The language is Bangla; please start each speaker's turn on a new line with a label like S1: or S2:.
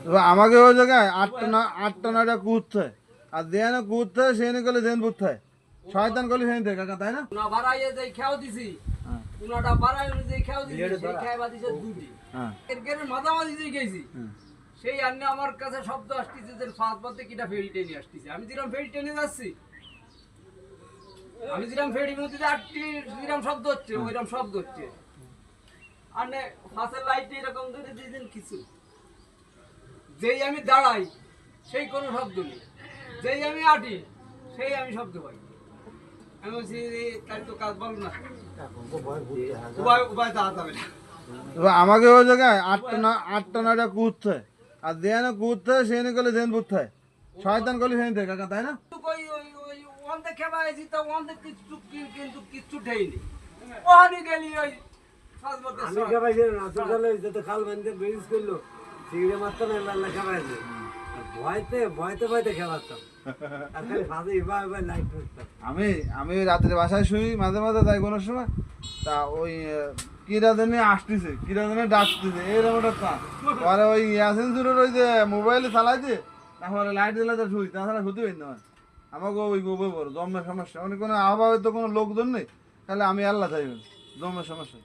S1: এবার আমাকে ওই জায়গায় আটটা নয়টা কুদতে আর দেন কুদতে সেনে গেলে দেন বুঝতে শয়তান করলে সেন থেকে কাকা তাই না?
S2: না বাড়াইয়ে যে খেয়াও দিছি
S1: হ্যাঁ
S2: উনাটা বাড়াই যে খেয়াও দিছি সেই খাইবা দিছে দুটি
S1: হ্যাঁ
S2: এর মাঝামাঝি যে গেছি
S1: হ্যাঁ।
S2: সেই আন্নে আমার কাছে শব্দ আসতেছে যে ফাঁস পথে কিটা ফেরি টেনে আসতেছে আমি যেরকম ফেরি টেনে যাচ্ছি আমি যেরকম ফেরি মধ্যে আটটি যেরকম শব্দ হচ্ছে ওইরকম শব্দ হচ্ছে আন্নে ফাঁসের লাইটে এরকম ধরে দিয়েছেন কিছু যেই আমি দাঁড়াই সেই কোনো শব্দ নেই যেই আমি আটি সেই আমি শব্দ পাই আমি বলছি তাই তো কাজ বল না উপায় দাঁড়াতে হবে না
S1: এবার আমাকে ওই জায়গায় আটটা নয়টা কুদতে আর দেন কুদতে সেনে গেলে দেন বুঝতে শয়তান করলে সেন থেকে কাকা তাই না?
S2: ওই ওই ওই ওয়ানতে খেবাইছি তা ওয়ানতে কিছু কিন্তু কিচ্ছু ঠেইনি ওখানে গেলি ওই সাজবতে
S3: আমি খাবাইছি না তো গেলে যত খাল বান্ধে ব্রিজ করলো সিগড়ে মারতো না লাল্লা খাবাইছে ভয়তে ভয়তে ভয়তে খেলাতাম আর খালি ফাঁসে এবার লাইট করতাম
S1: আমি রাত্রে বাসায় শুই মাঝে মাঝে যাই কোনো সময় তা ওই কিরা জানি আসতেছে কিরা জানি ডাকতেছে এরকম একটা তা পরে ওই ইয়াসিন সুরের ওই যে মোবাইলে চালাইছে তারপরে লাইট দিলে তো শুই তাছাড়া শুতে পারি না আমাকে ওই গোবর বড় জমের সমস্যা মানে কোনো আবহাওয়ার তো কোনো লোকজন নেই তাহলে আমি আল্লাহ চাইবেন জমের সমস্যা